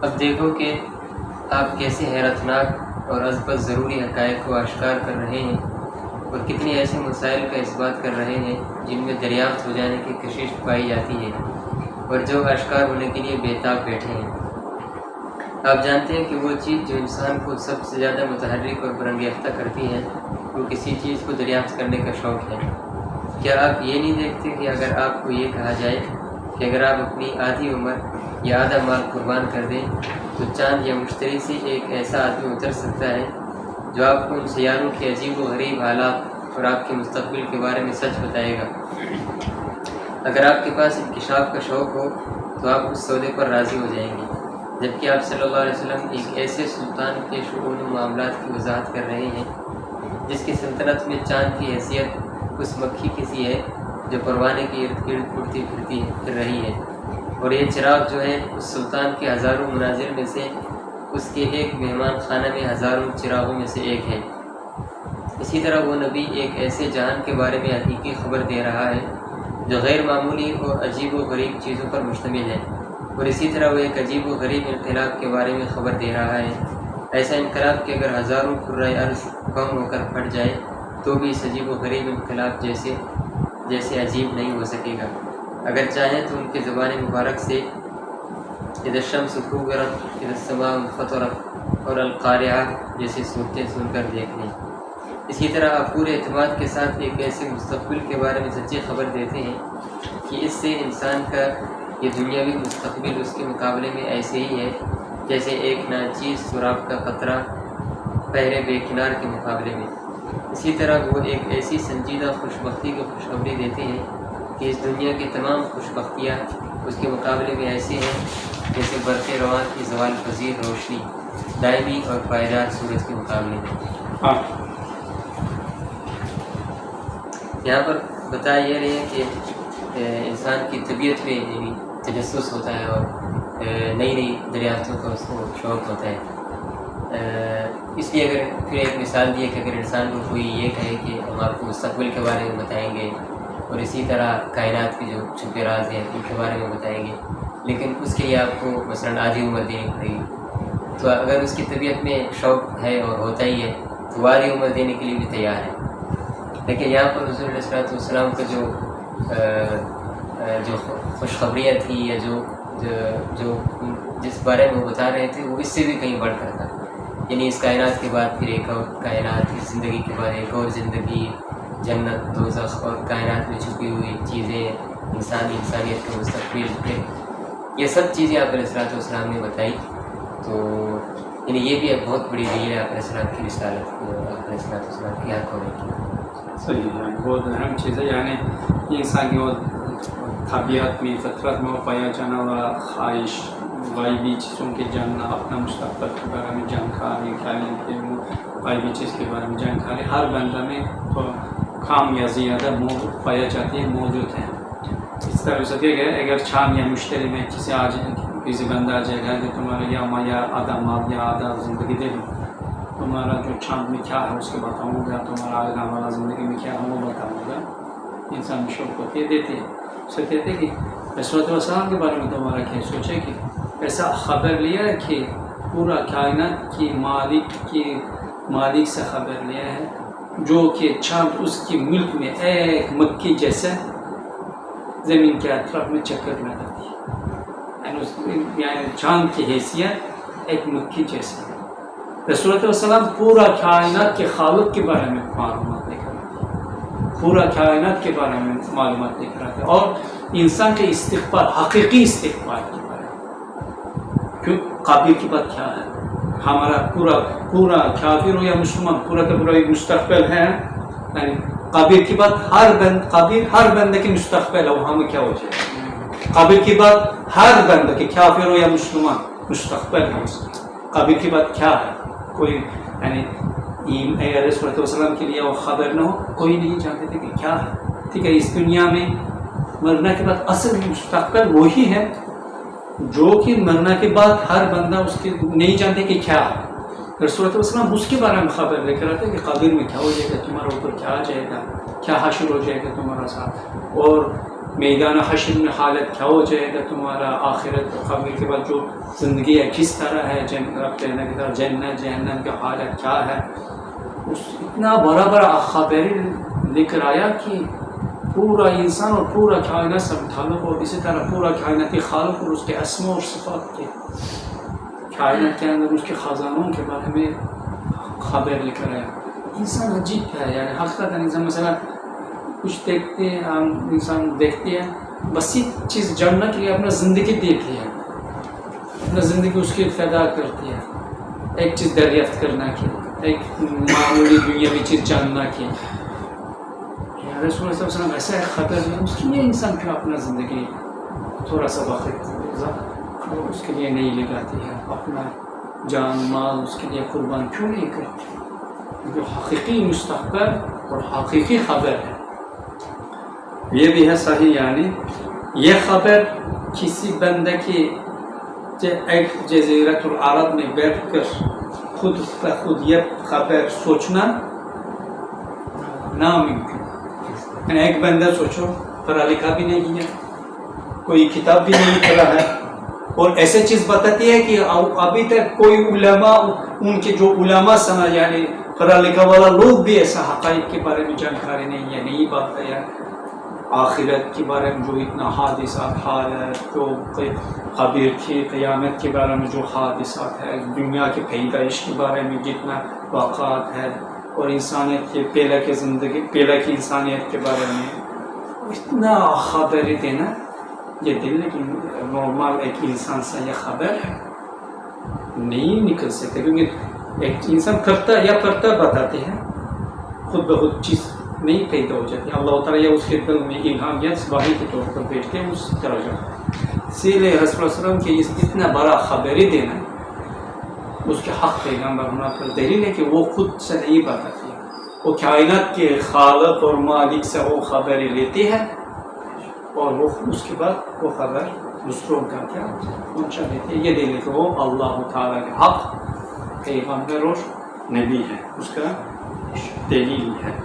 اب دیکھو کہ آپ کیسے حیرتناک اور ازبز ضروری حقائق کو آشکار کر رہے ہیں اور کتنے ایسے مسائل کا اس بات کر رہے ہیں جن میں دریافت ہو جانے کی کشش پائی جاتی ہے اور جو آشکار ہونے کے لیے بےتاب بیٹھے ہیں۔ آپ جانتے ہیں کہ وہ چیز جو انسان کو سب سے زیادہ متحرک اور برانگیختہ کرتی ہے وہ کسی چیز کو دریافت کرنے کا شوق ہے۔ کیا آپ یہ نہیں دیکھتے کہ اگر آپ کو یہ کہا جائے کہ اگر آپ اپنی آدھی عمر یا آدھا مال قربان کر دیں تو چاند یا مشتری سے ایک ایسا آدمی اتر سکتا ہے جو آپ کو ان سیاروں کے عجیب و غریب حالات اور آپ کے مستقبل کے بارے میں سچ بتائے گا؟ اگر آپ کے پاس انکشاف کا شوق ہو تو آپ اس سودے پر راضی ہو جائیں گے، جبکہ آپ صلی اللہ علیہ وسلم ایک ایسے سلطان کے شؤون و معاملات کی وضاحت کر رہے ہیں جس کی سلطنت میں چاند کی حیثیت اس مکھی کی سی ہے جو پروانے کے ارد گرد اڑتی پھر رہی ہے، اور یہ چراغ جو ہے اس سلطان کے ہزاروں مناظر میں سے اس کے ایک مہمان خانہ میں ہزاروں چراغوں میں سے ایک ہے۔ اسی طرح وہ نبی ایک ایسے جہان کے بارے میں حقیقی خبر دے رہا ہے جو غیر معمولی اور عجیب و غریب چیزوں پر مشتمل ہے، اور اسی طرح وہ ایک عجیب و غریب انقلاب کے بارے میں خبر دے رہا ہے، ایسا انقلاب کہ اگر ہزاروں کرۂ ارض قوم ہو کر پھٹ جائے تو بھی اس عجیب و غریب انقلاب جیسے عجیب نہیں ہو سکے گا۔ اگر چاہیں تو ان کے زبان مبارک سے اذا الشمس كورت اذا السماء انفطرت اور القارعہ جیسی صورتیں سن کر دیکھ لیں۔ اسی طرح آپ پورے اعتماد کے ساتھ ایک ایسے مستقبل کے بارے میں سچی خبر دیتے ہیں کہ اس سے انسان کا یہ دنیاوی مستقبل اس کے مقابلے میں ایسے ہی ہے جیسے ایک ناچیز سراب کا قطرہ بحر بے کنار کے مقابلے میں۔ اسی طرح وہ ایک ایسی سنجیدہ خوشبختی کی خوشخبری دیتے ہیں کہ اس دنیا کی تمام خوشبختیاں اس کے مقابلے میں ایسے ہیں جیسے برق رواں کی زوال پذیر روشنی دائمی اور پائیدار سورج کے مقابلے میں۔ یہاں پر بتایا یہ رہے ہیں کہ انسان کی طبیعت میں یعنی تجسس ہوتا ہے اور نئی نئی دریافتوں کا اس کو شوق ہوتا ہے۔ اس لیے اگر پھر ایک مثال دی ہے کہ اگر انسان کو کوئی یہ کہے کہ ہم آپ کو مستقبل کے بارے میں بتائیں گے اور اسی طرح کائنات کے جو چھپے راز ہیں ان کے بارے میں بتائیں گے، لیکن اس کے لیے آپ کو مثلاً آدھی عمر دینی پڑے گی، تو اگر اس کی طبیعت میں شوق ہے اور ہوتا ہی ہے تو وہ آدھی عمر دینے کے لیے بھی تیار ہے۔ لیکن یہاں پر حضور علیہ السلام کا جو خوشخبریاں تھیں یا جو جس بارے میں وہ بتا رہے تھے وہ اس سے بھی کہیں بڑھ کر تھا، یعنی اس کائنات کے بعد پھر ایک اور کائنات، کی زندگی کے بعد ایک اور زندگی، جنت دوزخ اور کائنات میں چھپی ہوئی چیزیں، انسانیت کا مستقبل، پھر یہ سب چیزیں آپ علیہ السلام نے بتائی۔ تو یعنی یہ بھی ایک بہت بڑی دلیل ہے آپ علیہ السلام کی رسالت آپ علیہ السلام کی حق ہونے کی۔ صحیح ہے، بہت اہم چیز ہے، یعنی یہ انسان کی وہ طبیعت میں فطرت میں وہ پایا جانا والا خواہش، غائبی چیزوں کے جاننا، اپنا مستقبل کے بارے میں جانکاری، غائبی چیز کے بارے میں جانکاری ہر بندہ میں تو کم یا زیادہ پایا جاتی ہے، موجود ہے۔ اس طرح سے کہ اگر چاند یا مشتری میں کسی بندہ آ جائے گا کہ تمہارا یا آدھا مال یا آدھا زندگی دے دوں، تمہارا جو چاند میں کیا ہے اس کو بتاؤں گا، تمہارا آگے والا زندگی میں کیا ہے وہ بتاؤں گا، انسان شوق کو دیتے ہیں۔ اسے کہتے ہیں کہ رسول اللہ صلی اللہ علیہ وسلم کے بارے میں تمہارا کیا سوچے کہ ایسا خبر لیا ہے کہ پورا کائنات کی مالک سے خبر لیا ہے جو کہ چاند اس کی ملک میں ایک مکھی جیسا زمین کے اطراف میں چکر لگاتی ہے، یعنی چاند کی حیثیت ایک مکھی جیسا ہے۔ رسول اللہ صلی اللہ علیہ وسلم پورا کائنات کے خالق کے بارے میں معلومات لے کر آتے ہیں، پورا کائنات کے بارے میں معلومات لے کر آتے ہیں، اور انسان کے استقبال، حقیقی استقبال کے بارے میں، کیوں قابل کی بات کیا ہے، ہمارا پورا کافر ہو یا مسلمان پورا کا پورا ایک مستقبل ہے، یعنی قابل کی بات ہر بندے کے مستقبل ہے، وہاں میں کیا ہو جائے، قابل کی بات ہر بندے کے کافر ہو یا مسلمان مستقبل ہے، قابل کی بات کیا ہے، کوئی یعنی اگر رسول اللہ علیہ وسلم کے لیے وہ خبر نہ ہو کوئی نہیں جانتے تھے کہ کیا ہے، ٹھیک ہے۔ اس دنیا میں مرنے کے بعد اصل مستقبل وہی ہے جو کہ مرنے کے بعد ہر بندہ اس کے نہیں جانتے کہ کیا ہے۔ رسول اللہ علیہ وسلم اس کے بارے میں خبر لے کر آتے کہ قبر میں کیا ہو جائے گا، تمہارا اوپر کیا آ جائے گا، کیا حشر ہو جائے گا تمہارا ساتھ، اور میدان حشر میں حالت کیا ہو جائے گا تمہارا، آخرت قبر کے بعد جو زندگی ہے کس طرح ہے، جنت جہنم کی حالت کیا ہے. اس اتنا بڑا بڑا خبر لکھ آیا کہ پورا انسان اور پورا کائنات سے متعلق، اور اسی طرح پورا کائناتی خالق اور اس کے اسماء اور صفات کے، کائنات کے اندر اس کے خزانوں کے بارے میں خبر لکھ آیا. انسان عجیب ہے، یعنی حقیقت انسان مثلا کچھ دیکھتے ہیں، ہم انسان دیکھتے ہیں بسیط چیز جاننا کے لیے اپنا زندگی دیتی ہے، اپنا زندگی اس کی فدا کرتی ہے ایک چیز دریافت کرنا کے، ایک معمولی دنیاوی چیز جاننا کے. رسول اللہ صلی اللہ علیہ وسلم ایسا ایک خبر ہے، اس کے لیے انسان کیوں اپنا زندگی تھوڑا سا وقت اس کے لیے نہیں لگاتی ہے، اپنا جان مال اس کے لیے قربان کیوں نہیں کرتی؟ جو حقیقی مستقبل اور حقیقی خبر ہے یہ بھی ہے صحیح. یعنی یہ خبر کسی بندے کی ایک جزیرۃ العرب میں بیٹھ کر خود یہ خبر سوچنا ناممکن. یعنی ایک بندہ سوچو پڑھا لکھا بھی نہیں ہے، کوئی کتاب بھی نہیں پڑھا ہے، اور ایسے چیز بتاتی ہے کہ ابھی تک کوئی علماء، ان کے جو علماء سمجھ یعنی پڑھا لکھا والا لوگ بھی ایسا حقائق کے بارے میں جانکاری نہیں ہے، نہیں بات ہے. آخرت کے بارے میں جو اتنا حادثات حال ہے، جو خبر کی قیامت کے بارے میں جو حادثات ہے، دنیا کے پیدائش کے بارے میں جتنا واقعات ہے، اور انسانیت کے پہلے کی زندگی، پہلے کی انسانیت کے بارے میں اتنا خبر دینا یہ دل کی نارمل ایک انسان سے یہ خبر نہیں نکل سکتے، کیونکہ ایک انسان کرتا یا پڑھتا بتاتے ہیں، خود بخود چیز نہیں پیدا ہو جاتی. اللہ تعالیٰ یا اس کے دل میں الہامیت وحی کے طور پر بیٹھتے ہیں اس طرح جاتا. اسی لیے رسول اللہ علیہ وسلم کی اتنا بڑا خبری دینا اس کے حق پیغمبر ہونا پر دلیل ہے کہ وہ خود سے نہیں بتاتی ہے، وہ کائنات کے خالق اور مالک سے وہ خبریں لیتی ہے، اور وہ اس کے بعد وہ خبر دوسروں کا کیا پہنچا دیتی ہے. یہ دلیل ہے کہ وہ اللہ تعالیٰ کے حق پیغمبر اور نبی ہے، اس کا دلیل ہے.